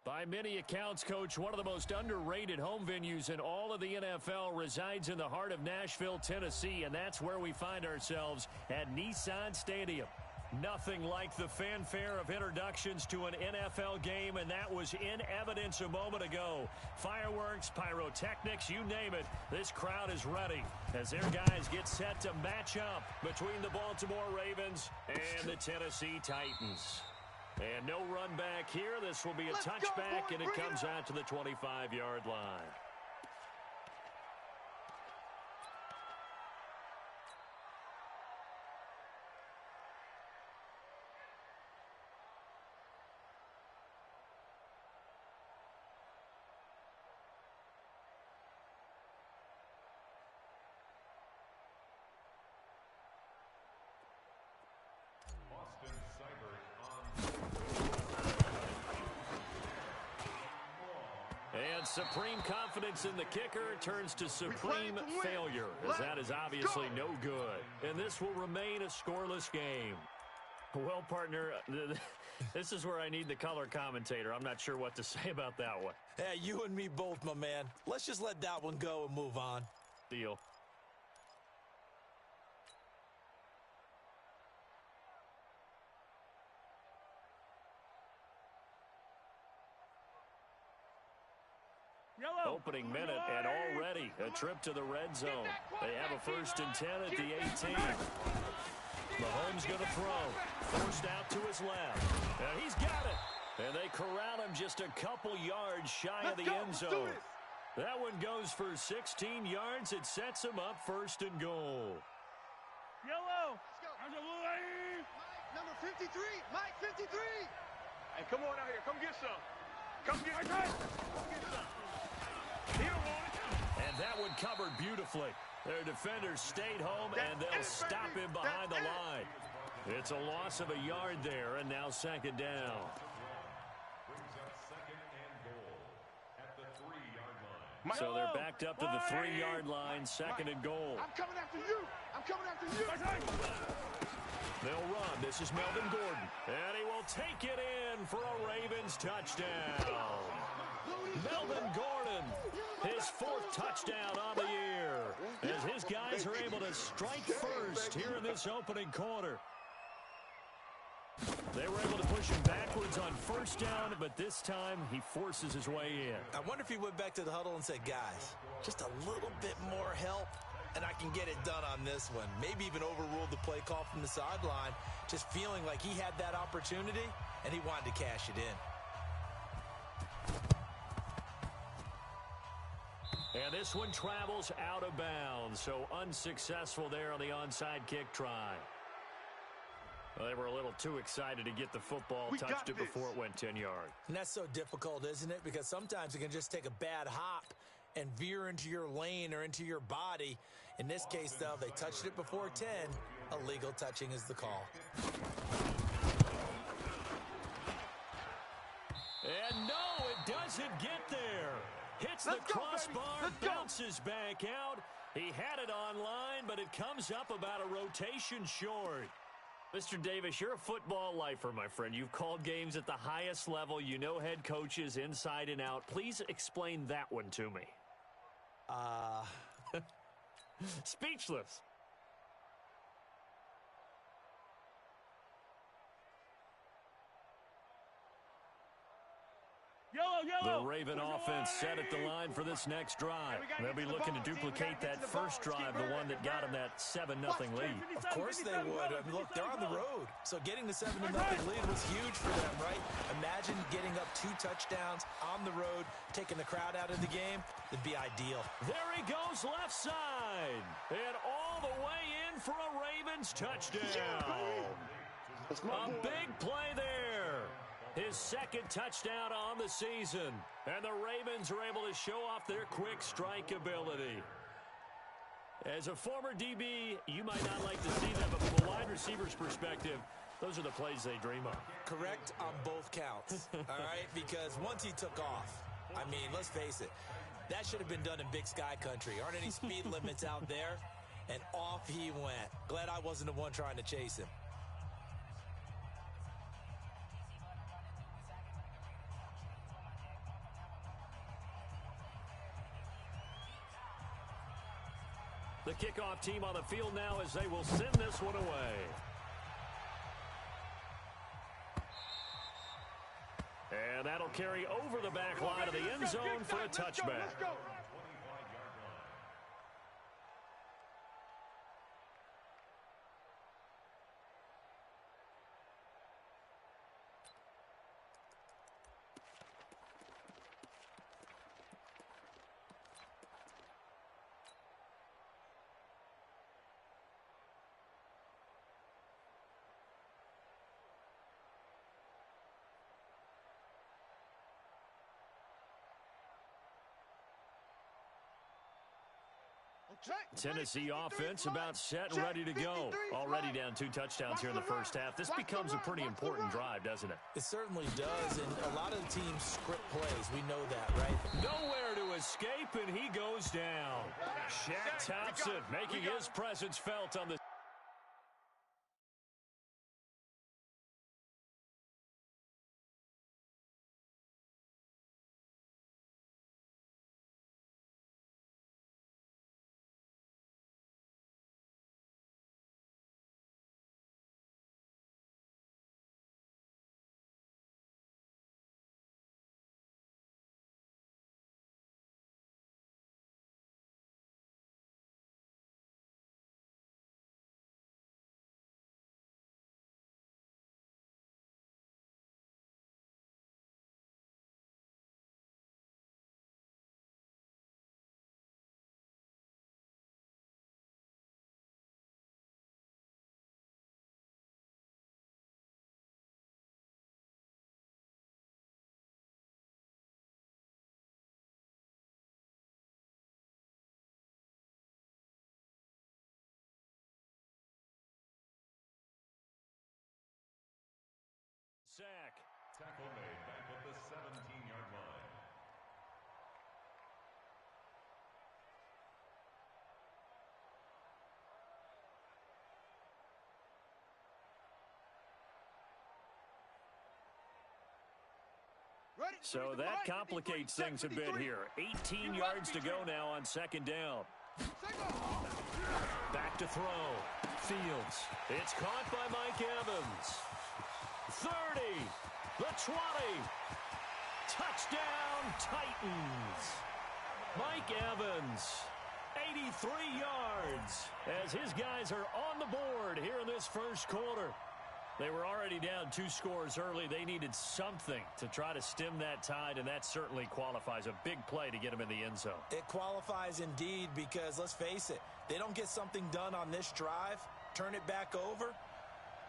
By many accounts, Coach, one of the most underrated home venues in all of the NFL resides in the heart of Nashville, Tennessee, and that's where we find ourselves at Nissan Stadium. Nothing like the fanfare of introductions to an NFL game, and that was in evidence a moment ago. Fireworks, pyrotechnics, you name it, this crowd is ready as their guys get set to match up between the Baltimore Ravens and the Tennessee Titans. And no run back here. This will be a touchback, and it comes out to the 25-yard line. And supreme confidence in the kicker turns to supreme failure, as that is obviously no good. And this will remain a scoreless game. Well, partner, this is where I need the color commentator. I'm not sure what to say about that one. Hey, you and me both, my man. Let's just let that one go and move on. Deal. Opening minute, and already a trip to the red zone. They have a 1st and 10 at the 18. Mahomes going to throw. Forced out to his left. And he's got it. And they corral him just a couple yards shy of the end zone. That one goes for 16 yards. It sets him up 1st and goal. Yellow. Number 53. Mike 53. Hey, come on out here. Come get some. Come get some. And that one covered beautifully. Their defenders stayed home, and they'll stop him behind the line. It's a loss of a yard there, and now 2nd down. So they're backed up to the 3-yard line, 2nd and goal. I'm coming after you. I'm coming after you. They'll run. This is Melvin Gordon. And he will take it in for a Ravens touchdown. Melvin Gordon, his 4th touchdown on the year, as his guys are able to strike first here in this opening quarter. They were able to push him backwards on 1st down, but this time he forces his way in. I wonder if he went back to the huddle and said, guys, just a little bit more help, and I can get it done on this one. Maybe even overruled the play call from the sideline, just feeling like he had that opportunity, and he wanted to cash it in. And this one travels out of bounds, so unsuccessful there on the onside kick try. Well, they were a little too excited to get the football, touched it before it went 10 yards. And that's so difficult, isn't it? Because sometimes it can just take a bad hop and veer into your lane or into your body. In this case, though, they touched it before 10. Illegal touching is the call. And no, it doesn't get there. Hits the crossbar, bounces back out. He had it online, but it comes up about a rotation short. Mr. Davis, you're a football lifer, my friend. You've called games at the highest level. You know head coaches inside and out. Please explain that one to me. Speechless. The Raven offense set at the line for this next drive. They'll be looking to duplicate that first drive, the one that got them that 7-0 lead. Of course they would. I mean, look, they're on the road. So getting the 7-0 lead was huge for them, right? Imagine getting up 2 touchdowns on the road, taking the crowd out of the game. It'd be ideal. There he goes left side. And all the way in for a Ravens touchdown. A big play there. His 2nd touchdown on the season. And the Ravens are able to show off their quick strike ability. As a former DB, you might not like to see that, but from a wide receiver's perspective, those are the plays they dream of. Correct on both counts, all right? Because once he took off, I mean, let's face it, that should have been done in Big Sky country. Aren't any speed limits out there? And off he went. Glad I wasn't the one trying to chase him. The kickoff team on the field now as they will send this one away. And that'll carry over the back line of the end zone for a touchback. Let's go. Tennessee offense about set and ready to go. Already down 2 touchdowns here in the first half. This becomes a pretty important drive, doesn't it? It certainly does, and a lot of the teams script plays. We know that, right? Nowhere to escape, and he goes down. Shaq Thompson making his presence felt on the... Sack. Tackle made back at the 17-yard line. So that complicates things a bit here. 18 yards to go now on second down. Back to throw. Fields. It's caught by Mike Evans. 30. The 20. Touchdown, Titans. Mike Evans. 83 yards as his guys are on the board here in this first quarter. They were already down 2 scores early. They needed something to try to stem that tide, and that certainly qualifies. A big play to get them in the end zone. It qualifies indeed because, let's face it, they don't get something done on this drive, turn it back over,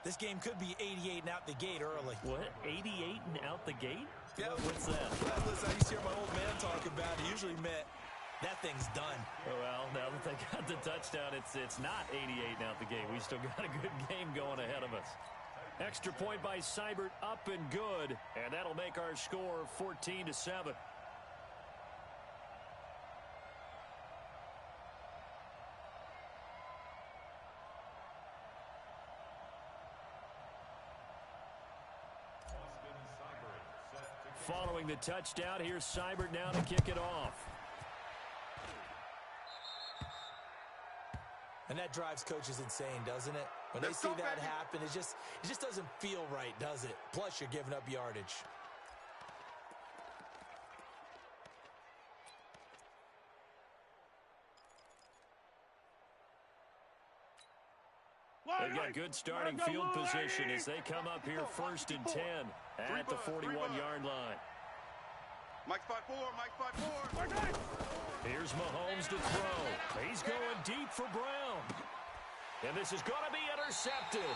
this game could be 88 and out the gate early. What? 88 and out the gate? Yeah. What's that? Well, listen, I used to hear my old man talk about it. It usually meant that thing's done. Well, now that they got the touchdown, it's not 88 and out the gate. We still got a good game going ahead of us. Extra point by Seibert, up and good, and that'll make our score 14-7. Following the touchdown, here's Seibert now to kick it off. And that drives coaches insane, doesn't it? When they see that happen, it just doesn't feel right, does it? Plus, you're giving up yardage. They've got good starting field position as they come up here 1st and 10 at the 41-yard line. Mike's 5-4, Mike's 5-4. Here's Mahomes to throw. He's going deep for Brown. And this is going to be intercepted.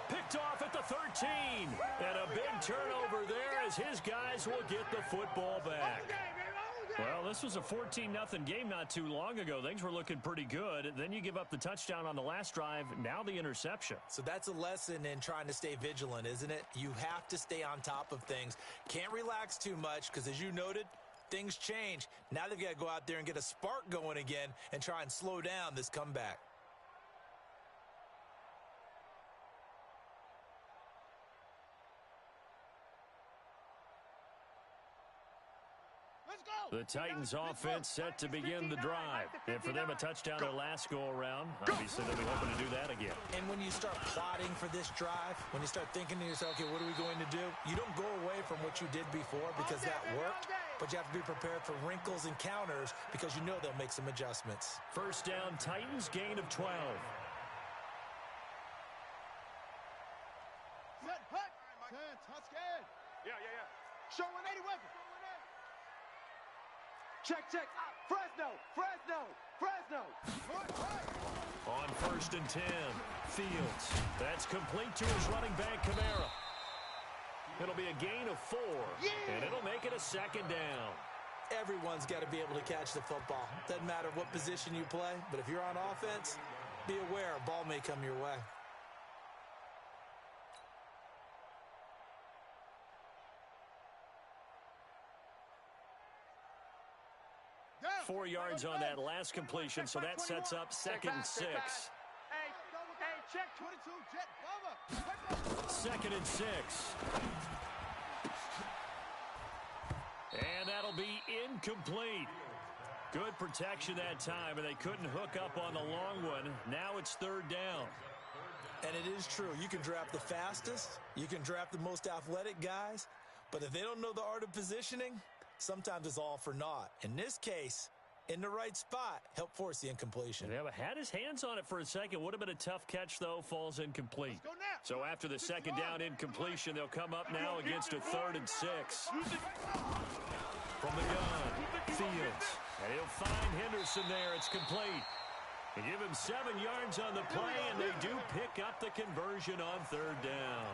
Picked off at the 13. And a big turnover there as his guys will get the football back. Well, this was a 14-0 game not too long ago. Things were looking pretty good. Then you give up the touchdown on the last drive. Now the interception. So that's a lesson in trying to stay vigilant, isn't it? You have to stay on top of things. Can't relax too much because, as you noted, things change. Now they've got to go out there and get a spark going again and try and slow down this comeback. The Titans offense set to begin the drive. And for them, a touchdown their last go-around. Obviously, they'll be hoping to do that again. And when you start plotting for this drive, when you start thinking to yourself, okay, what are we going to do? You don't go away from what you did before because that worked, but you have to be prepared for wrinkles and counters because you know they'll make some adjustments. First down, Titans, gain of 12. Set, hut. 10, Tuscan. Yeah. Show 180 weapon. Check. Fresno. On first and 10, Fields. That's complete to his running back, Kamara. It'll be a gain of 4, and it'll make it a second down. Everyone's got to be able to catch the football. Doesn't matter what position you play, but if you're on offense, be aware a ball may come your way. Down. 4 yards on that last completion, so that sets up second and 6. Hey, check 22, Jet Bubba. Second and 6. And that'll be incomplete. Good protection that time, and they couldn't hook up on the long one. Now it's third down. And it is true. You can draft the fastest. You can draft the most athletic guys. But if they don't know the art of positioning, sometimes it's all for naught. In this case, in the right spot, help force the incompletion. Yeah, but had his hands on it for a second. Would have been a tough catch, though. Falls incomplete. Let's go now. So after the second down incompletion, they'll come up now against a 3rd and 6. From the gun, Fields. And he'll find Henderson there. It's complete. They give him 7 yards on the play, and they do pick up the conversion on third down.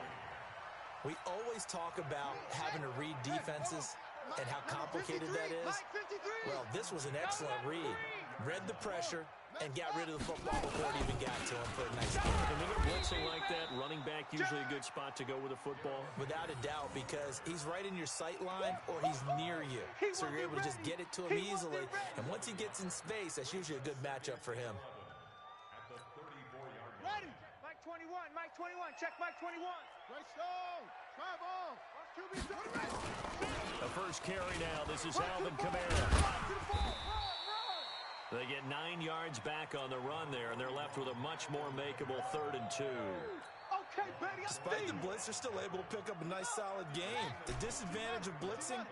We always talk about having to read defenses and how complicated that is. Well, this was an excellent read. Read the pressure and got rid of the football before it even got to him for a nice game. And when they're blitzing like that, running back usually a good spot to go with a football. Without a doubt, because he's right in your sight line or he's near you. So you're able to just get it to him easily. And once he gets in space, that's usually a good matchup for him. Ready. Mike 21. Check Mike 21. Great stone. Try ball. The first carry now. This is Alvin Kamara. They get 9 yards back on the run there, and they're left with a much more makeable 3rd and 2. Okay, Betty. Despite the blitz, they're still able to pick up a nice solid game. The disadvantage of blitzing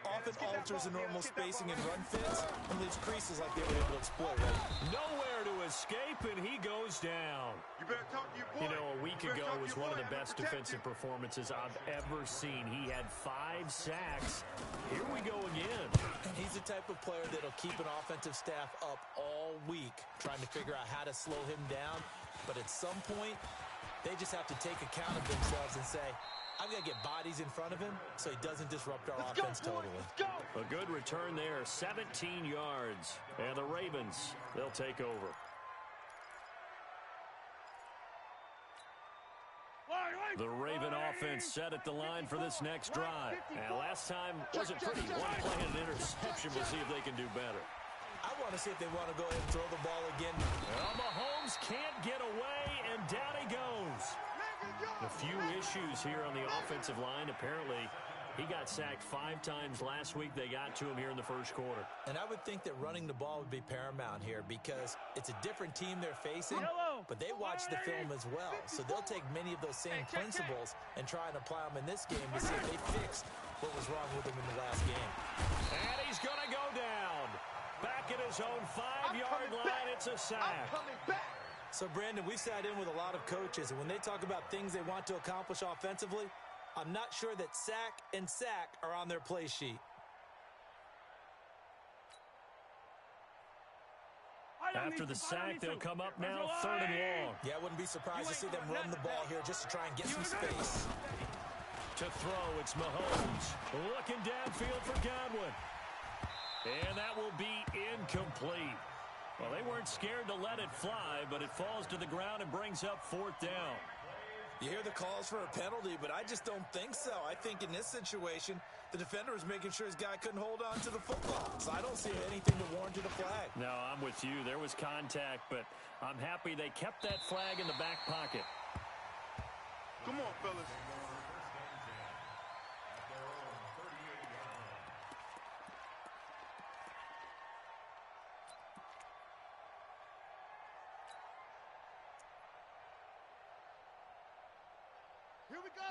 often alters the normal spacing and run fits and leaves creases like they were able to exploit. Right? Nowhere to escape, and he goes down. You better talk to your boy. You know, a week ago was one of the best defensive performances I've ever seen. He had 5 sacks. Here we go again. And he's the type of player that'll keep an offensive staff up all week trying to figure out how to slow him down. But at some point, they just have to take account of themselves and say, I've got to get bodies in front of him so he doesn't disrupt our offense totally. A good return there, 17 yards. And the Ravens, they'll take over. The Raven offense set at the line for this next drive. And last time wasn't pretty. One play and an interception. We'll see if they can do better. I want to see if they want to go ahead and throw the ball again. Well, Mahomes can't get away, and down he goes. A few issues here on the offensive line. Apparently, he got sacked 5 times last week. They got to him here in the first quarter. And I would think that running the ball would be paramount here because it's a different team they're facing, but they watch the film as well. So they'll take many of those same principles and try and apply them in this game to see if they fixed what was wrong with them in the last game. And he's going to go down. Back at his own 5-yard line, it's a sack. So, Brandon, we sat in with a lot of coaches, and when they talk about things they want to accomplish offensively, I'm not sure that sack and sack are on their play sheet. After the sack, they'll come up now 3rd and long. Yeah, I wouldn't be surprised to see them run the ball here just to try and get some space. To throw, it's Mahomes. Looking downfield for Godwin. And that will be incomplete. Well, they weren't scared to let it fly, but it falls to the ground and brings up 4th down. You hear the calls for a penalty, but I just don't think so. I think in this situation, the defender was making sure his guy couldn't hold on to the football. So I don't see anything to warrant a flag. No, I'm with you. There was contact, but I'm happy they kept that flag in the back pocket. Come on, fellas.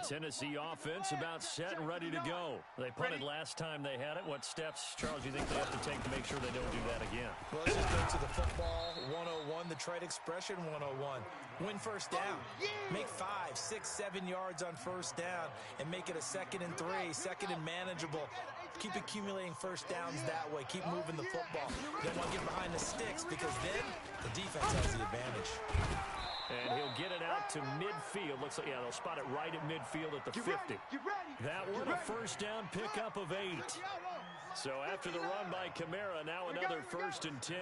Tennessee offense about set and ready to go. They punted last time they had it. What steps, Charles, do you think they have to take to make sure they don't do that again? Well, let's just go to the football 101, the trade expression 101. Win first down. Make 5, 6, 7 yards on first down and make it a 2nd and 3, 2nd and manageable. Keep accumulating first downs that way. Keep moving the football. Then want to get behind the sticks because then the defense has the advantage. And he'll get it out to midfield. Looks like, yeah, they'll spot it right at midfield at the 50. That one, a first down pickup of 8. So after the run by Kamara, now another 1st and 10.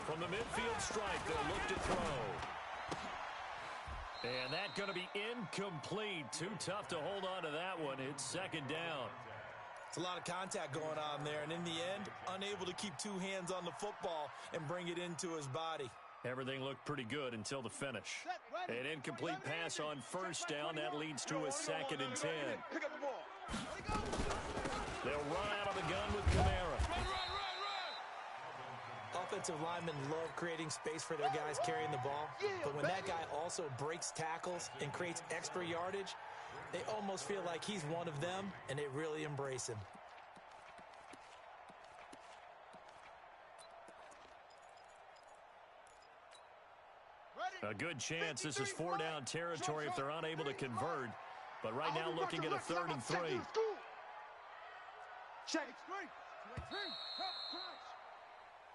From the midfield stripe, they'll look to throw. And that's going to be incomplete. Too tough to hold on to that one. It's 2nd down. It's a lot of contact going on there, and in the end, unable to keep 2 hands on the football and bring it into his body. Everything looked pretty good until the finish. An incomplete pass on first down. That leads to a 2nd and 10. Pick up the ball. They'll run out of the gun with Kamara. Offensive linemen love creating space for their guys carrying the ball, but when that guy also breaks tackles and creates extra yardage, they almost feel like he's one of them, and they really embrace him. A good chance this is 4-down territory if they're unable to convert. But right now looking at a 3rd and 3.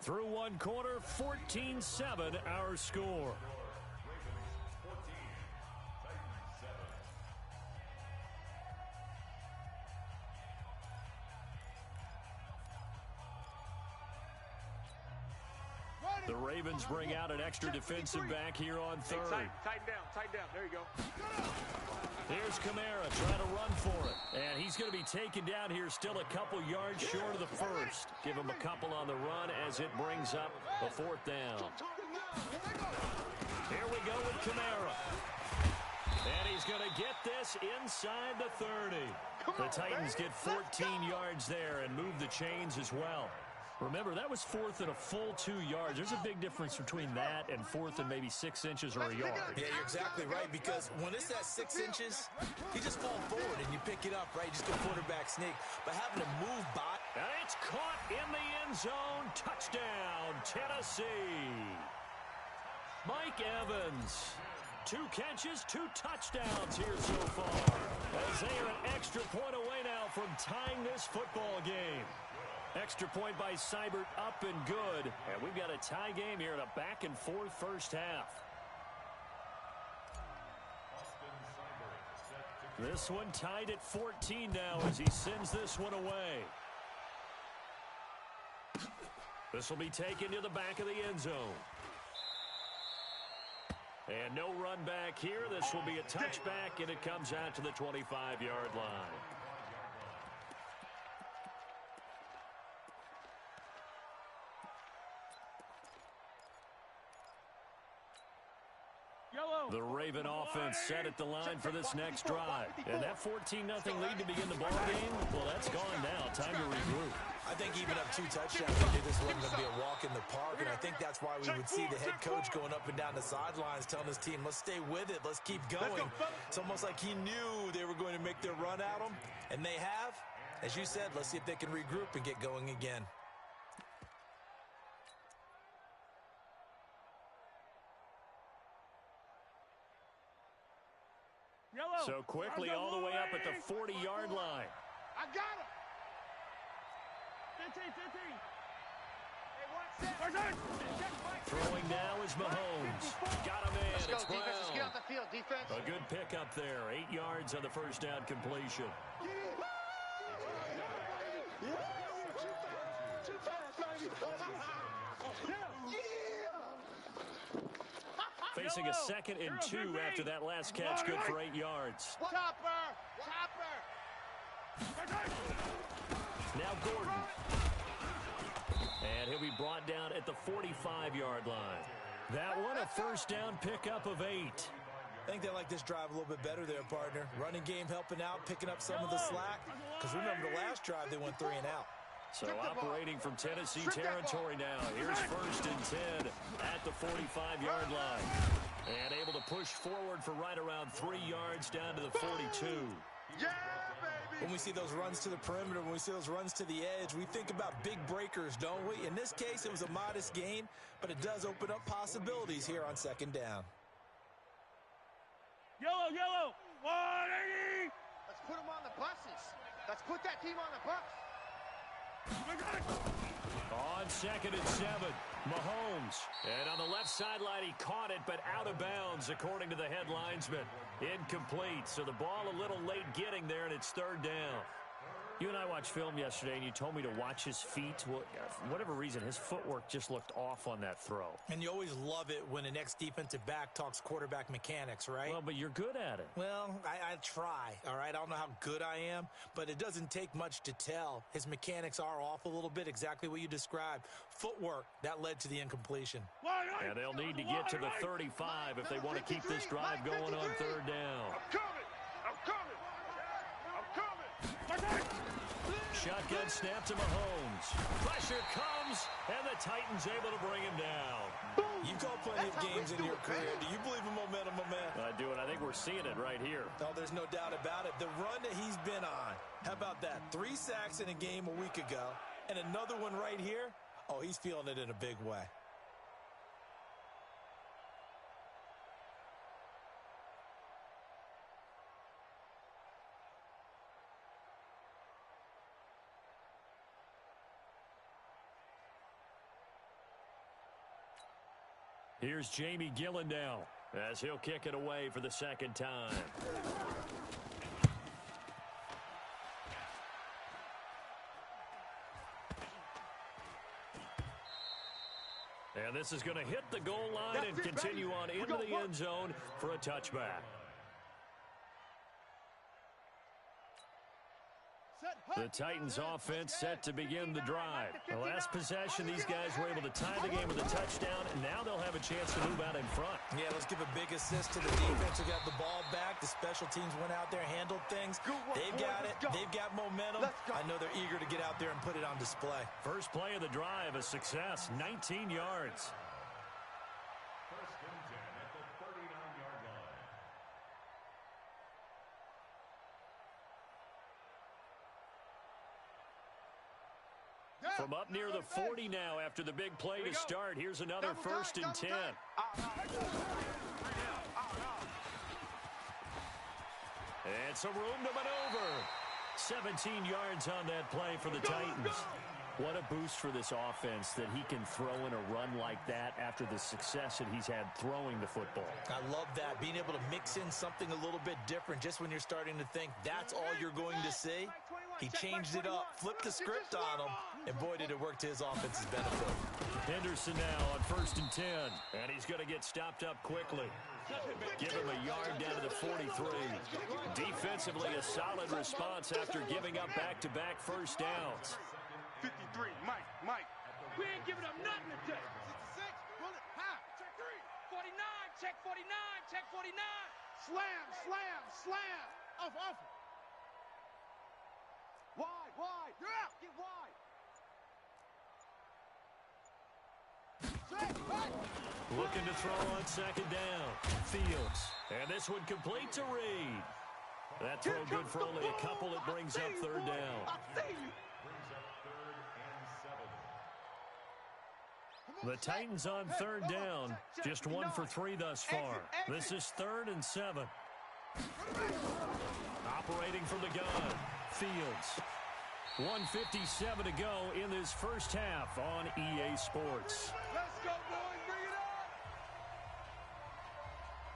Through one quarter, 14-7 our score. The Ravens bring out an extra defensive back here on 3rd. Tighten down. There you go. Here's Kamara trying to run for it. And he's going to be taken down here still a couple yards short of the 1st. Give him a couple on the run as it brings up a 4th down. Here we go with Kamara. And he's going to get this inside the 30. The Titans get 14 yards there and move the chains as well. Remember, that was 4th and a full 2 yards. There's a big difference between that and 4th and maybe 6 inches or a yard. Yeah, you're exactly right, because when it's at 6 inches, you just fall forward and you pick it up, right? You just go quarterback sneak. But having to move by. And it's caught in the end zone. Touchdown, Tennessee. Mike Evans. 2 catches, 2 touchdowns here so far. As they are an extra point away now from tying this football game. Extra point by Seibert, up and good. And we've got a tie game here in a back-and-forth first half. This one tied at 14 now as he sends this one away. This will be taken to the back of the end zone. And no run back here. This will be a touchback, and it comes out to the 25-yard line. The Raven offense set at the line for this next drive. And that 14-0 lead to begin the ball game, well, that's gone now. Time to regroup. I think even up 2 touchdowns, we knew this wasn't going to be a walk in the park. And I think that's why we would see the head coach going up and down the sidelines telling his team, let's stay with it. Let's keep going. It's almost like he knew they were going to make their run at him. And they have. As you said, let's see if they can regroup and get going again. So quickly all the way up at the 40-yard line. I got him. 15. Throwing now is Mahomes. Got him in. Let's go, It's Brown. defense. Let's get off the field, defense. A good pickup there. 8 yards on the first down completion. Facing a 2nd and 2 after that last catch, good for 8 yards. Topper. Now Gordon. And he'll be brought down at the 45-yard line. That one, a first down pickup of 8. I think they like this drive a little bit better there, partner. Running game helping out, picking up some of the slack. Because remember, the last drive, they went 3 and out. So operating from Tennessee territory now. Here's 1st and 10 at the 45-yard line. And able to push forward for right around 3 yards down to the 42. Yeah, baby! When we see those runs to the perimeter, when we see those runs to the edge, we think about big breakers, don't we? In this case, it was a modest gain, but it does open up possibilities here on second down. Yellow, yellow! 180! Let's put them on the buses. Let's put that team on the bus. On 2nd and 7, Mahomes. And on the left sideline, he caught it, but out of bounds, according to the head linesman. Incomplete, so the ball a little late getting there, and it's 3rd down. You and I watched film yesterday, and you told me to watch his feet. Well, for whatever reason, his footwork just looked off on that throw. And you always love it when an ex-defensive back talks quarterback mechanics, right? Well, but you're good at it. Well, I try, all right? I don't know how good I am, but it doesn't take much to tell. His mechanics are off a little bit, exactly what you described. Footwork, that led to the incompletion. And they'll need to get to the 35 if they want to keep this drive going on 3rd down. I'm coming! I'm coming! I'm coming! Shotgun snap to Mahomes. Pressure comes, and the Titans able to bring him down. You've called plenty of games in your career. Do you believe in momentum, my man? I do, and I think we're seeing it right here. Oh, there's no doubt about it. The run that he's been on. How about that? 3 sacks in a game a week ago, and another one right here. Oh, he's feeling it in a big way. Here's Jamie Gillen as he'll kick it away for the 2nd time. And this is going to hit the goal line and continue on into the end zone for a touchback. The Titans offense set to begin the drive. The last possession, these guys were able to tie the game with a touchdown, and now they'll have a chance to move out in front. Yeah, let's give a big assist to the defense who got the ball back. The special teams went out there, handled things. They've got it. They've got momentum. I know they're eager to get out there and put it on display. First play of the drive, a success, 19 yards. 1st and 10 at the 39-yard line. From up near the 40 now after the big play to start. Here's another 1st and 10. And some room to maneuver. 17 yards on that play for the Titans. What a boost for this offense that he can throw in a run like that after the success that he's had throwing the football. I love that, being able to mix in something a little bit different just when you're starting to think that's all you're going to see. He changed it up, flipped the script on him, and boy, did it work to his offense's benefit. Henderson now on 1st and 10, and he's going to get stopped up quickly. Give him a yard down to the 43. Defensively, a solid response after giving up back-to-back first downs. 53, Mike. We ain't giving up nothing today. 66, bullet, high. Check 3. 49, check 49, check 49. Slam. Off. Wide. You're out. Get wide. Looking to throw on 2nd down. Fields. And this one complete to Reed. That throw good for only a couple. It brings up 3rd down. The Titans on 3rd down. Just 1 for 3 thus far. This is 3rd and 7. Operating from the gun. Fields. 1:57 to go in this first half on EA Sports. Let's go, boys. Bring it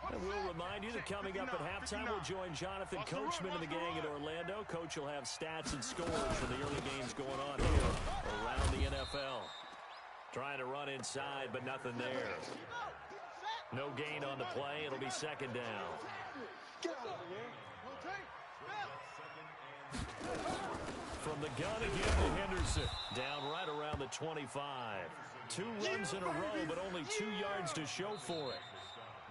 on. And we'll remind you that coming up at halftime, we'll join Jonathan Coachman and the gang at Orlando. Coach will have stats and scores from the early games going on here around the NFL. Trying to run inside, but nothing there. No gain on the play. It'll be 2nd down. From the gun again to Henderson. Down right around the 25. 2 runs in a row, but only 2 yards to show for it.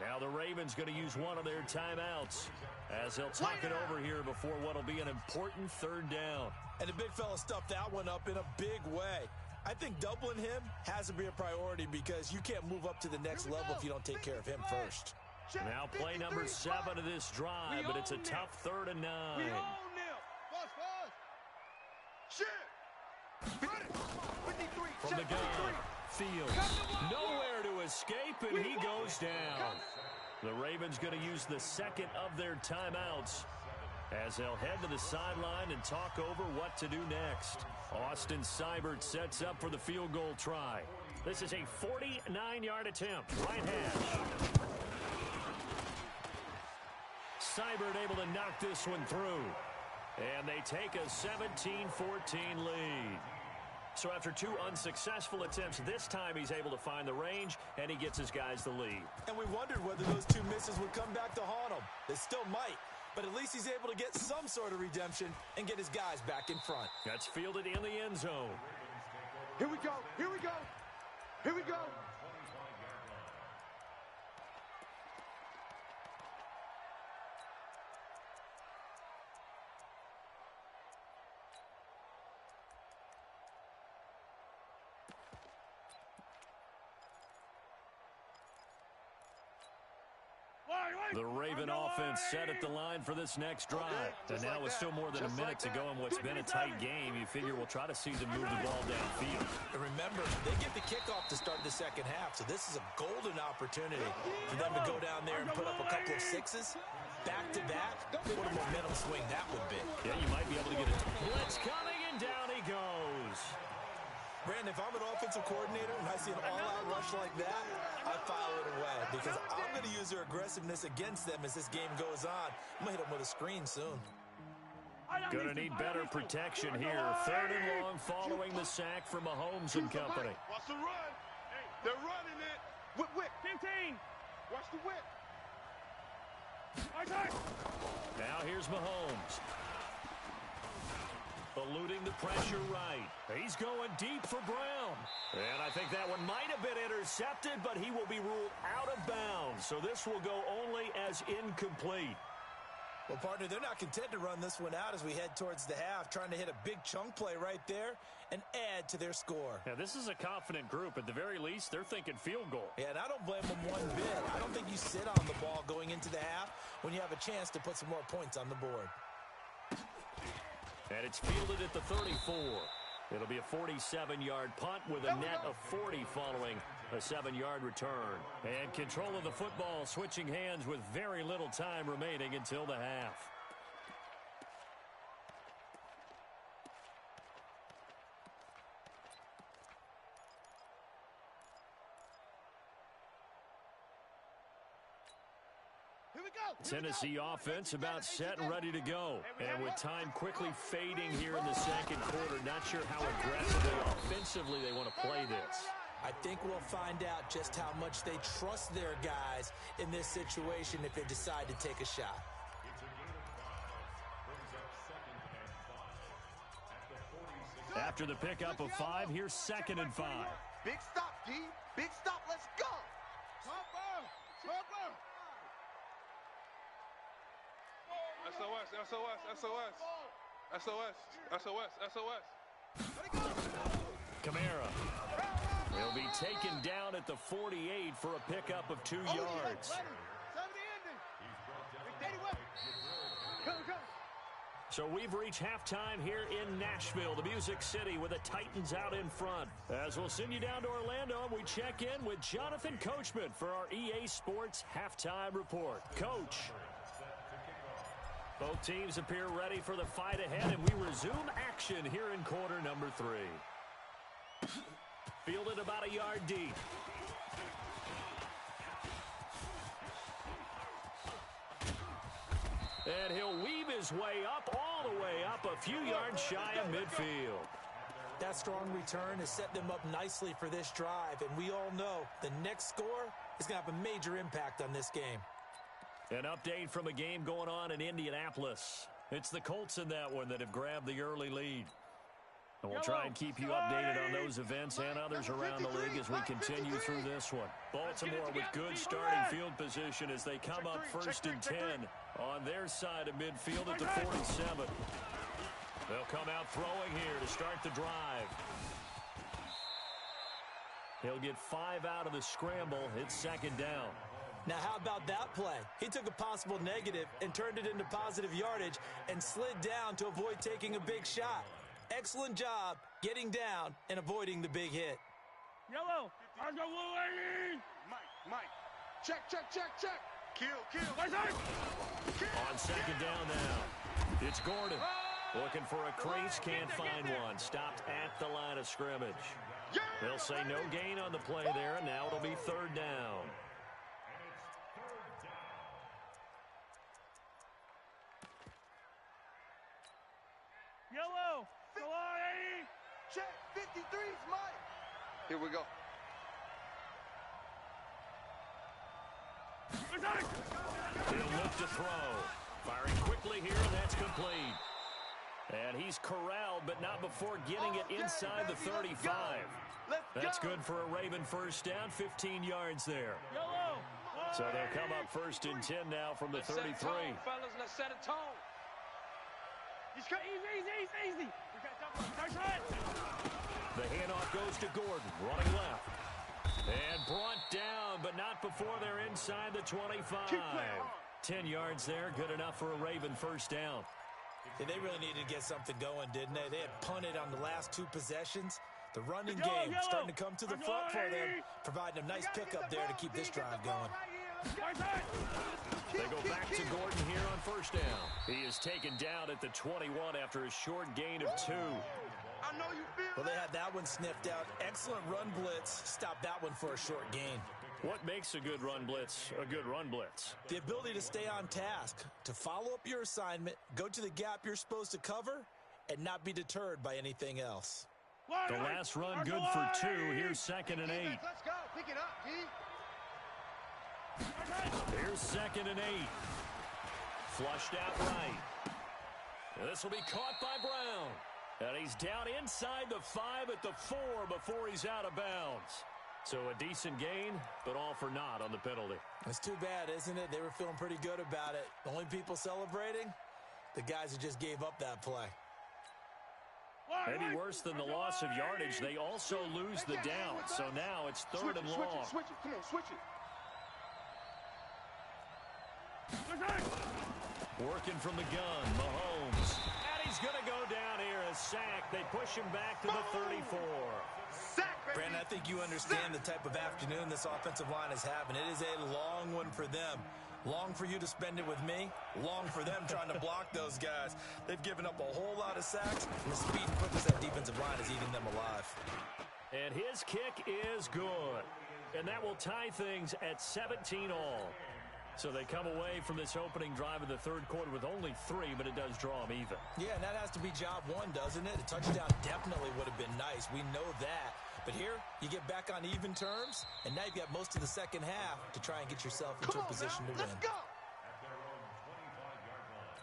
Now the Ravens going to use one of their timeouts as they'll talk it over here before what will be an important 3rd down. And the big fella stuffed that one up in a big way. I think doubling him has to be a priority because you can't move up to the next level if you don't take care of him first. Now play number 7 of this drive, but it's a tough 3rd and 9. We own them. Shit. 53. From the gun, Fields. Nowhere to escape, and he goes down. The Ravens going to use the second of their timeouts as they'll head to the sideline and talk over what to do next. Austin Seibert sets up for the field goal try. This is a 49-yard attempt. Right hash. Seibert able to knock this one through. And they take a 17-14 lead. So after 2 unsuccessful attempts, this time he's able to find the range, and he gets his guys the lead. And we wondered whether those 2 misses would come back to haunt him. They still might, but at least he's able to get some sort of redemption and get his guys back in front. That's fielded in the end zone. Here we go. Here we go. Here we go. The Raven offense set at the line for this next drive. And now with still more than a minute to go in what's been a tight game, you figure we'll try to see them move the ball downfield. And remember, they get the kickoff to start the second half, so this is a golden opportunity for them to go down there and put up a couple of 6s. Back-to-back, what a momentum swing that would be. Yeah, you might be able to get a blitz coming, and down he goes. Brandon, if I'm an offensive coordinator and I see an all-out rush like that, I file it away because I'm going to use their aggressiveness against them as this game goes on. I'm going to hit them with a screen soon. Going to need better protection here. 3rd and long following the sack from Mahomes and company. Watch the run. They're running it. Whip. 15. Watch the whip. Now here's Mahomes. Eluding the pressure right. He's going deep for Brown. And I think that one might have been intercepted, but he will be ruled out of bounds. So this will go only as incomplete. Well, partner, they're not content to run this one out as we head towards the half, trying to hit a big chunk play right there and add to their score. Now, this is a confident group. At the very least, they're thinking field goal. Yeah, and I don't blame them one bit. I don't think you sit on the ball going into the half when you have a chance to put some more points on the board. And it's fielded at the 34. It'll be a 47-yard punt with a net of 40 following a 7-yard return. And control of the football switching hands with very little time remaining until the half. Tennessee offense about set and ready to go. And with time quickly fading here in the second quarter, not sure how aggressively offensively they want to play this. I think we'll find out just how much they trust their guys in this situation if they decide to take a shot. After the pickup of 5, here's 2nd and 5. Big stop, D. Big stop. Let's go. SOS, SOS, SOS. SOS, SOS, SOS. Kamara. He'll be taken down at the 48 for a pickup of 2 yards. So we've reached halftime here in Nashville, the Music City, with the Titans out in front. As we'll send you down to Orlando, and we check in with Jonathan Coachman for our EA Sports Halftime Report. Coach. Both teams appear ready for the fight ahead, and we resume action here in quarter number 3. Fielded about a yard deep. And he'll weave his way up, all the way up, a few yards shy of midfield. That strong return has set them up nicely for this drive, and we all know the next score is going to have a major impact on this game. An update from a game going on in Indianapolis. It's the Colts in that one that have grabbed the early lead. And we'll try and keep you updated on those events and others around the league as we continue through this one. Baltimore with good starting field position as they come up 1st and 10 on their side of midfield at the 47. They'll come out throwing here to start the drive. He'll get 5 out of the scramble. It's 2nd down. Now, how about that play? He took a possible negative and turned it into positive yardage and slid down to avoid taking a big shot. Excellent job getting down and avoiding the big hit. Yellow. Mike. Check. Kill. On second down now, it's Gordon. Looking for a crease, can't find one. Stopped at the line of scrimmage. They'll say no gain on the play there, and now it'll be third down. Yellow. Check. 53's Mike. Here we go. He'll look to throw. Firing quickly here, and that's complete. And he's corralled, but not before getting it inside the 35. That's good for a Raven first down, 15 yards there. So they'll come up first and 10 now from the 33. Fellas, let's set a tone. Easy. The handoff goes to Gordon, running left. And brought down, but not before they're inside the 25. 10 yards there, good enough for a Raven first down. Yeah, they really needed to get something going, didn't they? They had punted on the last two possessions. The running game starting to come to the front for them, providing a nice pickup there to keep this drive going. They go back to Gordon here on first down. He is taken down at the 21 after a short gain of 2. I know you feel Well, they had that one sniffed out. Excellent run blitz. Stopped that one for a short gain. What makes a good run blitz a good run blitz? The ability to stay on task, to follow up your assignment, go to the gap you're supposed to cover, and not be deterred by anything else. The last run good for 2. Here's second and 8. Let's go. Pick it up, D. Here's second and 8. Flushed out right. This will be caught by Brown. And he's down inside the 5 at the 4 before he's out of bounds. So a decent gain, but all for naught on the penalty. It's too bad, isn't it? They were feeling pretty good about it. The only people celebrating? The guys who just gave up that play. Maybe worse than the loss of yardage, they also lose the down. So now it's third and long. Switch it. Come on, switch it. Working from the gun, Mahomes. And he's going to go down here, a sack. They push him back to the 34. Brandon, I think you understand the type of afternoon this offensive line is having. It is a long one for them. Long for you to spend it with me. Long for them trying to block those guys. They've given up a whole lot of sacks, and the speed and quickness of that defensive line is eating them alive. And his kick is good. And that will tie things at 17 all. So they come away from this opening drive in the third quarter with only 3, but it does draw them even. Yeah, and that has to be job one, doesn't it? A touchdown definitely would have been nice. We know that. But here, you get back on even terms, and now you've got most of the second half to try and get yourself into a position to win. Let's go. At their own 25-yard line.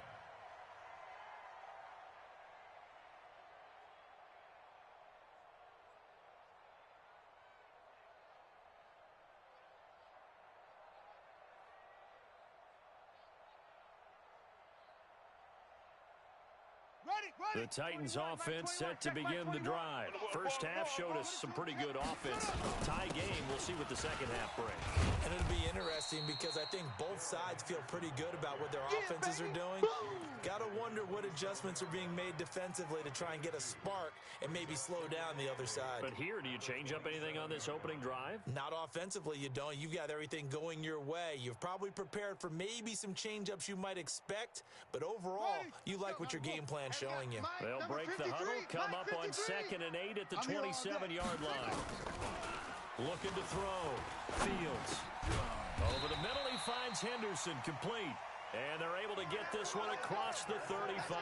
The Titans offense set to begin the drive. First half showed us some pretty good offense. Tie game, we'll see what the second half brings. And it'll be interesting because I think both sides feel pretty good about what their offenses are doing. Got to wonder what adjustments are being made defensively to try and get a spark and maybe slow down the other side. But here, do you change up anything on this opening drive? Not offensively, you don't. You've got everything going your way. You've probably prepared for maybe some change-ups you might expect, but overall, you like what your game plan's showing you. They'll break the huddle, come up on second and 8 at the 27-yard line. Looking to throw. Fields. Over the middle, he finds Henderson, complete. And they're able to get this one across the 35.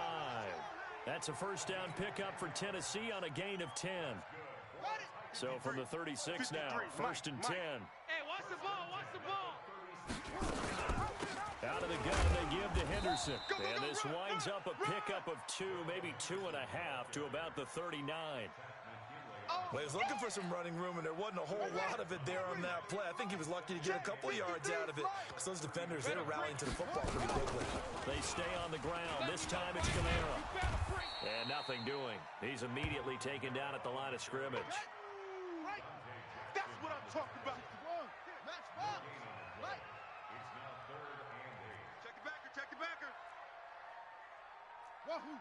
That's a first down pickup for Tennessee on a gain of 10. So from the 36 now, first and 10. Hey, watch the ball, watch the ball. Out of the gun, they give to Henderson. And this winds up a pickup of 2, maybe 2.5 to about the 39. Well, he was looking for some running room, and there wasn't a whole lot of it there on that play. I think he was lucky to get a couple yards out of it because those defenders, they were rallying to the football pretty quickly. They stay on the ground. This time it's Kamara. And nothing doing. He's immediately taken down at the line of scrimmage. Right. That's what I'm talking about. the backer. Wahoo.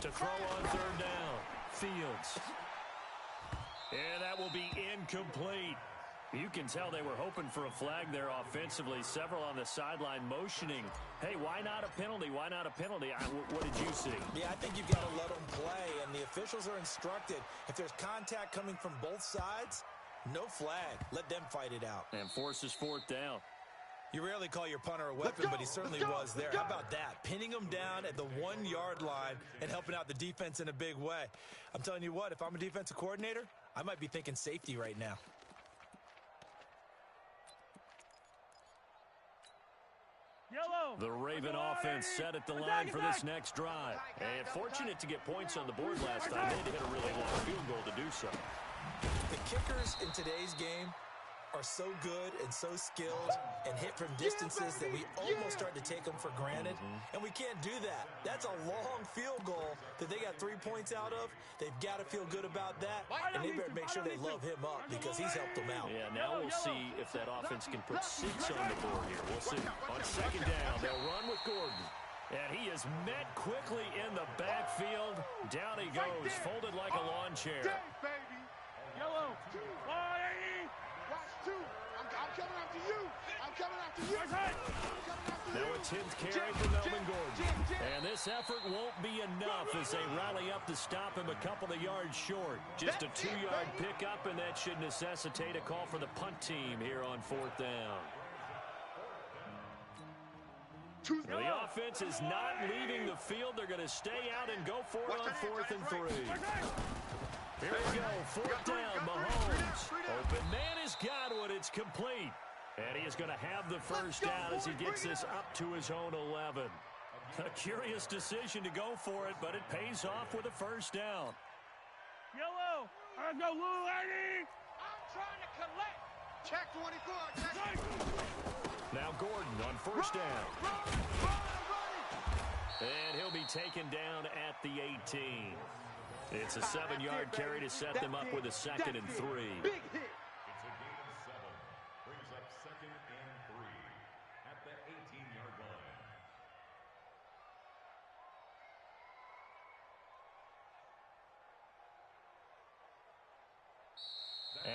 To throw on third down. Fields. And that will be incomplete. You can tell they were hoping for a flag there offensively. Several on the sideline motioning. Hey, why not a penalty? Why not a penalty? What did you see? Yeah, I think you've got to let them play, and the officials are instructed. If there's contact coming from both sides, no flag. Let them fight it out. And forces fourth down. You rarely call your punter a weapon, but he certainly was there. How about that? Pinning him down at the 1 yard line and helping out the defense in a big way. I'm telling you what, if I'm a defensive coordinator, I might be thinking safety right now. Yellow. The Raven offense set at the line for this next drive. And fortunate to get points on the board last time. They had to hit a really long field goal to do so. The kickers in today's game are so good and so skilled and hit from distances that we almost start to take them for granted. And we can't do that. That's a long field goal that they got 3 points out of. They've got to feel good about that. And they better make sure they love him up because he's helped them out. Yeah, now we'll see if that offense can put 6 on the board here. We'll see. On second down, they'll run with Gordon. And he is met quickly in the backfield. Down he goes, folded like a lawn chair. Baby. Yellow. Watch two. I'm coming after you. I'm coming after you. I'm coming after you. Now a 10th carry for Melvin Gordon. And this effort won't be enough as they rally up to stop him a couple of yards short. Just a 2-yard pickup, and that should necessitate a call for the punt team here on fourth down. The offense is not leaving the field. They're going to stay out and go for it on 4th and 3. Here we go, fourth down, Mahomes. Open man has got one, it's complete. And he is going to have the first down as he gets this up to his own 11. A curious decision to go for it, but it pays off with a first down. Yellow. Let's go, Lou Lady. I'm trying to collect. Check 24. Check. Now Gordon on first down. And he'll be taken down at the 18. It's a 7-yard carry to set them up with a 2nd and 3. It's a gain of 7. Brings up 2nd and 3 at the 18-yard line.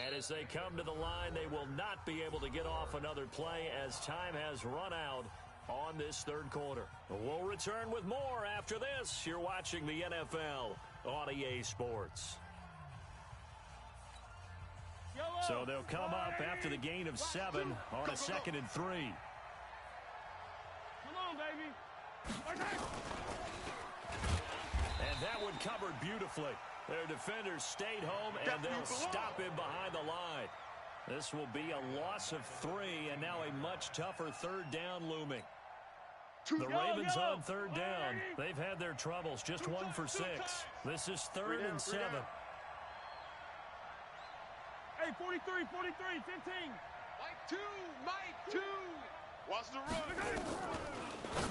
And as they come to the line, they will not be able to get off another play as time has run out on this third quarter. We'll return with more after this. You're watching the NFL on EA Sports. So they'll come up after the gain of 7 on a 2nd and 3. Come on, baby. And that one covered beautifully. Their defenders stayed home, and they'll stop him behind the line. This will be a loss of 3, and now a much tougher third down looming. The Ravens on third down. They've had their troubles, just 1 for 6. This is 3rd and 7. Hey, 43, 15. Mike 2. Mike 2. Watch the run.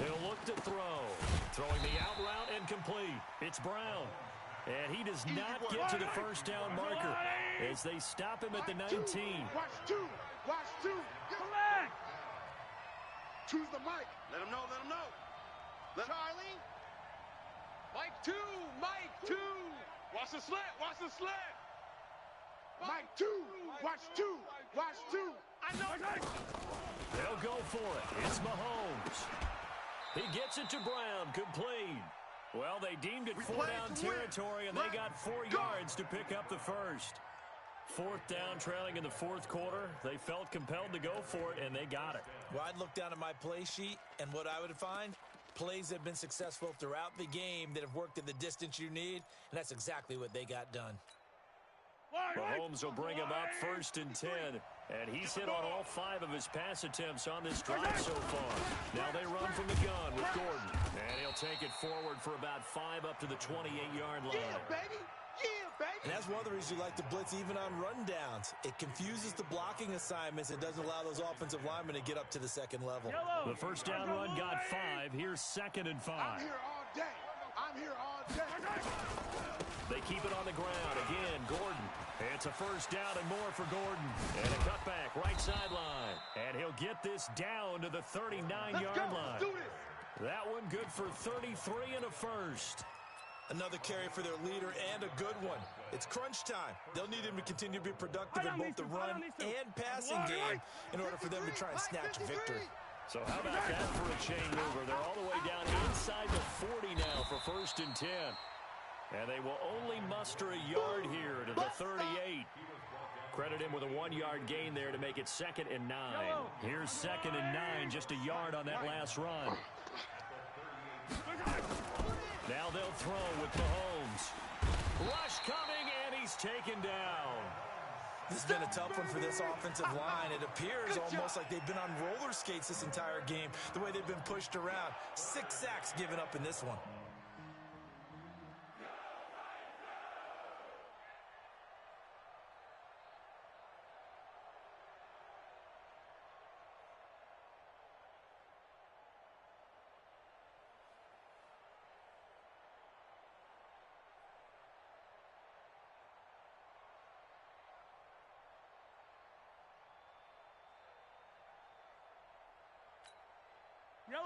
He'll look to throw. Throwing the out route and complete. It's Brown. And he does not get to the first down marker as they stop him at the 19. Watch 2. Watch 2. Collect. Choose the mic. Let him know. Let him know. Charlie. Mike 2. Mike 2. Watch the slant. Watch the slant. Mike 2. Watch 2. Watch 2. I know. They'll go for it. It's Mahomes. He gets it to Brown. Complete. Well, they deemed it 4-down territory, and they got 4 yards to pick up the first. 4th down, trailing in the 4th quarter. They felt compelled to go for it, and they got it. Well, I'd look down at my play sheet, and what I would find, plays that have been successful throughout the game that have worked at the distance you need, and that's exactly what they got done. Mahomes will bring him up 1st and 10, and he's hit on all 5 of his pass attempts on this drive so far. Now they run from the gun with Gordon, and he'll take it forward for about 5 up to the 28-yard line. Yeah, baby. Yeah, baby. And that's one of the reasons you like to blitz even on rundowns. It confuses the blocking assignments. It doesn't allow those offensive linemen to get up to the second level. The first down run got 5. Here's 2nd and 5. I'm here all day. I'm here all day. They keep it on the ground. Again, Gordon. It's a first down and more for Gordon. And a cutback, right sideline. And he'll get this down to the 39-yard line. That one good for 33 and a first. Another carry for their leader and a good one. It's crunch time. They'll need him to continue to be productive in both the run and passing game in order for them to try and snatch victory. So how about that for a chain mover? They're all the way down inside the 40 now for 1st and 10. And they will only muster a yard here to the 38. Credit him with a 1-yard gain there to make it 2nd and 9. Here's 2nd and 9, just a yard on that last run. Now they'll throw with Mahomes. Rush coming, and he's taken down. This has been a tough one for this offensive line. It appears almost like they've been on roller skates this entire game, the way they've been pushed around. 6 sacks given up in this one.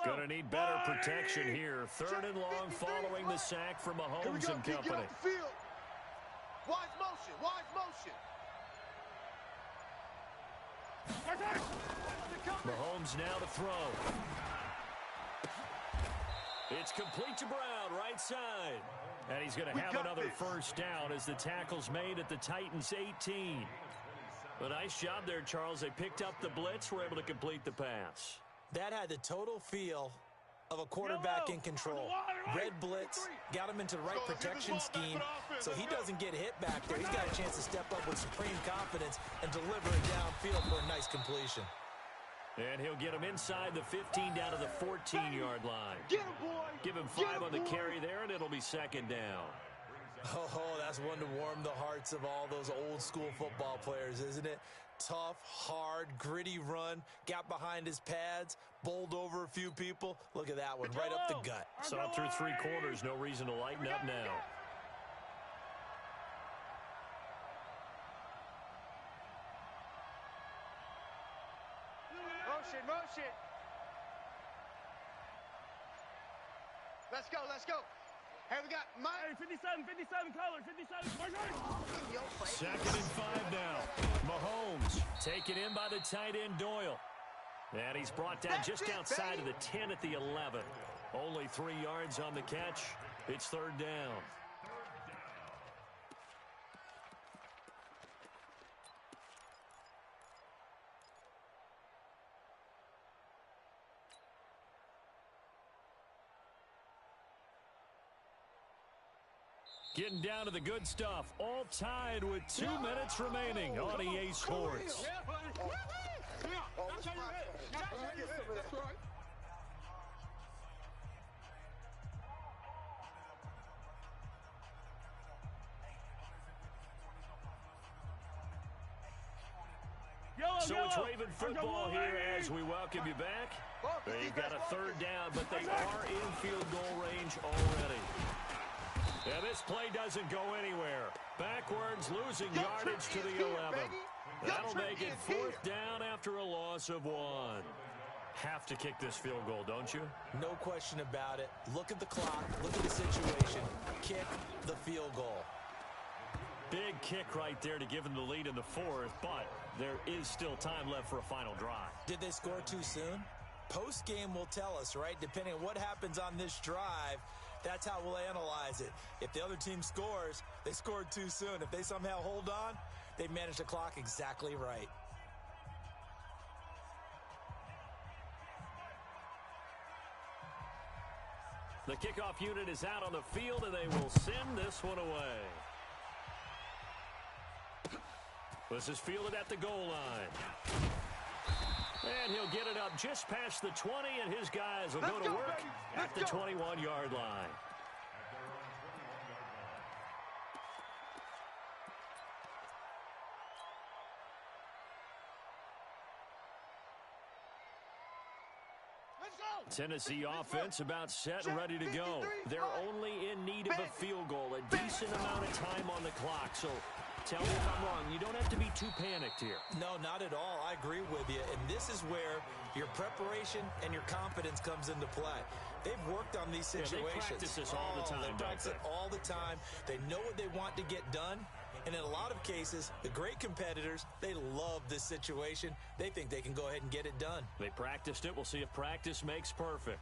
Going to need better protection here. 3rd and long following the sack from Mahomes and company. Wise motion, wise motion. Mahomes now to throw. It's complete to Brown, right side. And he's going to have another first down as the tackle's made at the Titans' 18. A nice job there, Charles. They picked up the blitz, were able to complete the pass. That had the total feel of a quarterback in control. Red blitz, got him into the right protection scheme, so he doesn't get hit back there. He's got a chance to step up with supreme confidence and deliver it downfield for a nice completion. And he'll get him inside the 15 down to the 14-yard line. Give him 5 on the carry there, and it'll be 2nd down. Oh, that's one to warm the hearts of all those old-school football players, isn't it? Tough, hard, gritty run, got behind his pads, bowled over a few people. Look at that one, right up the gut. Saw it through 3 quarters, no reason to lighten up now. Motion, motion. Let's go, let's go. Hey, we got Mike. 57, color, 57. 2nd and 5 now. Mahomes taken in by the tight end Doyle. And he's brought down just outside of the 10 at the 11. Only 3 yards on the catch. It's 3rd down. Getting down to the good stuff. All tied with 2 minutes remaining on EA Sports. So it's Raven football here as we welcome you back. They've got a 3rd down, but they are in field goal range already. Yeah, this play doesn't go anywhere. Backwards, losing yardage to the 11. That'll make it 4th down after a loss of 1. Have to kick this field goal, don't you? No question about it. Look at the clock. Look at the situation. Kick the field goal. Big kick right there to give them the lead in the 4th, but there is still time left for a final drive. Did they score too soon? Post-game will tell us, right? Depending on what happens on this drive, that's how we'll analyze it. If the other team scores, they scored too soon. If they somehow hold on, they managed the clock exactly right. The kickoff unit is out on the field, and they will send this one away. This is fielded at the goal line. And he'll get it up just past the 20, and his guys will go to work at the 21-yard line. Tennessee offense about set and ready to go. They're only in need of a field goal, a decent amount of time on the clock. So Tell me if I'm wrong. You don't have to be too panicked here. No, not at all. I agree with you. And this is where your preparation and your confidence comes into play. They've worked on these situations. Yeah, they practice this all the time. They practice it all the time. They know what they want to get done. And in a lot of cases, the great competitors, they love this situation. They think they can go ahead and get it done. They practiced it. We'll see if practice makes perfect.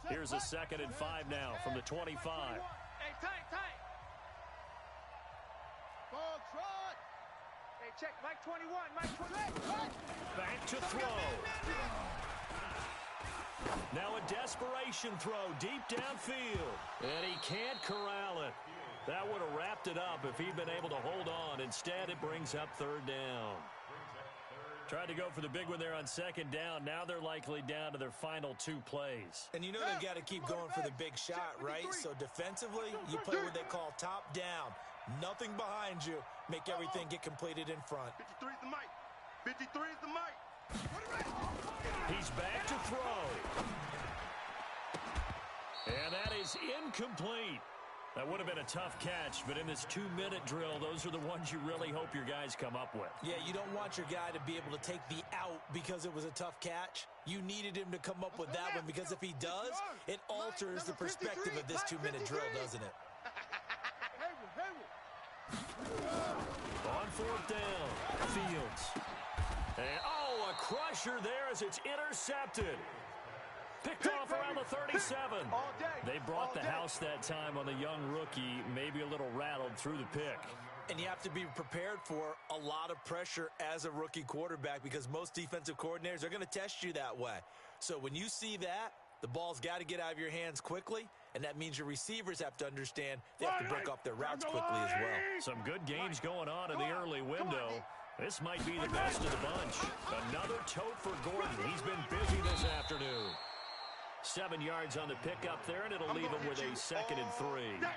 Here's a 2nd and 5 now from the 25. Hey, tight. Ball trot. Hey, check. Mike 21. Mike 21. Back to throw. Now a desperation throw deep downfield. And he can't corral it. That would have wrapped it up if he'd been able to hold on. Instead, it brings up 3rd down. Tried to go for the big one there on 2nd down. Now they're likely down to their final 2 plays. And you know they've got to keep going for the big shot, right? So defensively, you play what they call top down. Nothing behind you. Make everything get completed in front. 53 is the mic. 53 is the mic. He's back to throw. And that is incomplete. That would have been a tough catch, but in this 2-minute drill, those are the ones you really hope your guys come up with. Yeah, you don't want your guy to be able to take the out because it was a tough catch. You needed him to come up with that one because if he does, it alters the perspective of this 2-minute drill, doesn't it? On 4th down, Fields. And, a crusher there as it's intercepted. Picked off around the 37. They brought the house that time on the young rookie, maybe a little rattled through the pick. And you have to be prepared for a lot of pressure as a rookie quarterback because most defensive coordinators are going to test you that way. So when you see that, the ball's got to get out of your hands quickly, and that means your receivers have to understand they have to break off their routes quickly as well. Some good games going on in the early window. This might be the best of the bunch. Another tote for Gordon. He's been busy this afternoon. 7 yards on the pickup there, and it'll leave him with a 2nd and 3.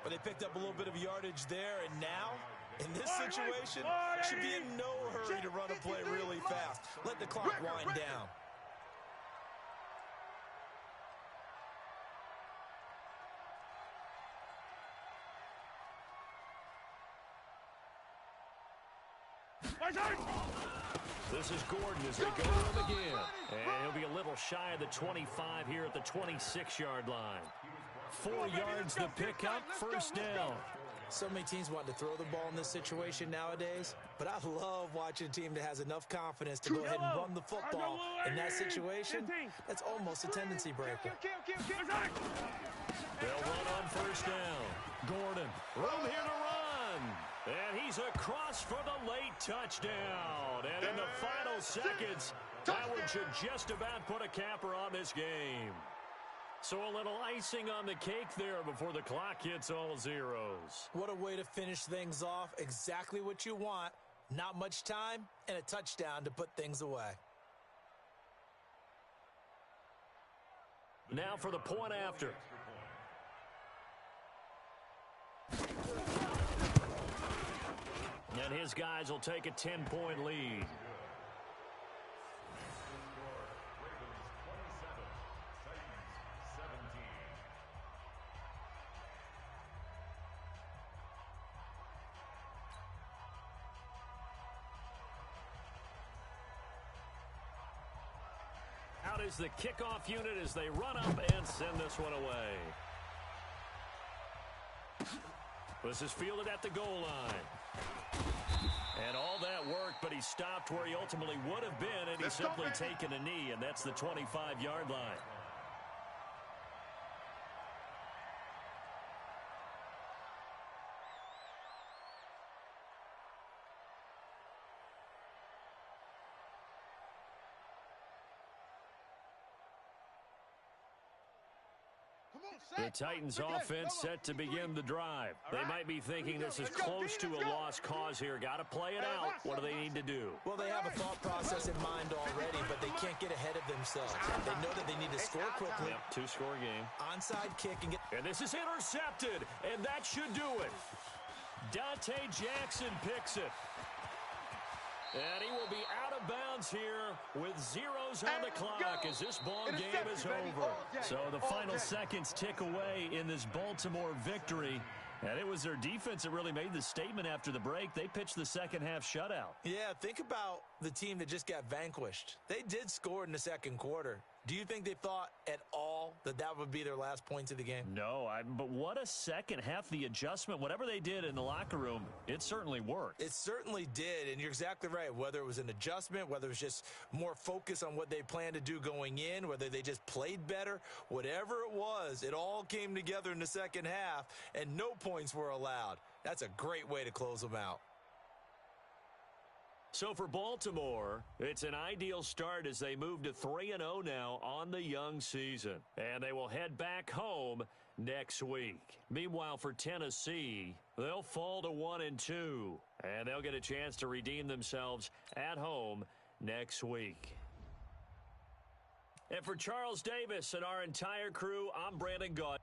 But they picked up a little bit of yardage there, and now, in this situation, should be in no hurry to run a play really fast. Let the clock wind down. This is Gordon as they go to him again. And he'll be a little shy of the 25 here at the 26-yard line. 4 yards the pickup, 1st down. So many teams want to throw the ball in this situation nowadays, but I love watching a team that has enough confidence to go ahead and run the football. In that situation, that's almost a tendency breaker. They'll run on 1st down. Gordon, room here to run. And he's across for the late touchdown. And in the final seconds, Howard should just about put a capper on this game. So a little icing on the cake there before the clock hits all zeros. What a way to finish things off. Exactly what you want. Not much time and a touchdown to put things away. Now for the point after. And his guys will take a 10-point lead. Out is the kickoff unit as they run up and send this one away. This is fielded at the goal line. And all that worked, but he stopped where he ultimately would have been, and he's simply taken a knee, and that's the 25-yard line. The Titans offense set to begin the drive. They might be thinking this is close to a lost cause here. Got to play it out. What do they need to do? Well, they have a thought process in mind already, but they can't get ahead of themselves. They know that they need to score quickly. Yep, two-score game. Onside kick and get... And this is intercepted, and that should do it. Dante Jackson picks it. And he will be out of bounds here with zeros on the clock as this ball game is over. So the final seconds tick away in this Baltimore victory. And it was their defense that really made the statement after the break. They pitched the second half shutout. Yeah, think about the team that just got vanquished. They did score in the second quarter. Do you think they thought at all that that would be their last points of the game? No, but what a second half. The adjustment, whatever they did in the locker room, it certainly worked. It certainly did, and you're exactly right. Whether it was an adjustment, whether it was just more focus on what they planned to do going in, whether they just played better, whatever it was, it all came together in the second half, and no points were allowed. That's a great way to close them out. So for Baltimore, it's an ideal start as they move to 3-0 now on the young season. And they will head back home next week. Meanwhile, for Tennessee, they'll fall to 1-2. And they'll get a chance to redeem themselves at home next week. And for Charles Davis and our entire crew, I'm Brandon Gaudin.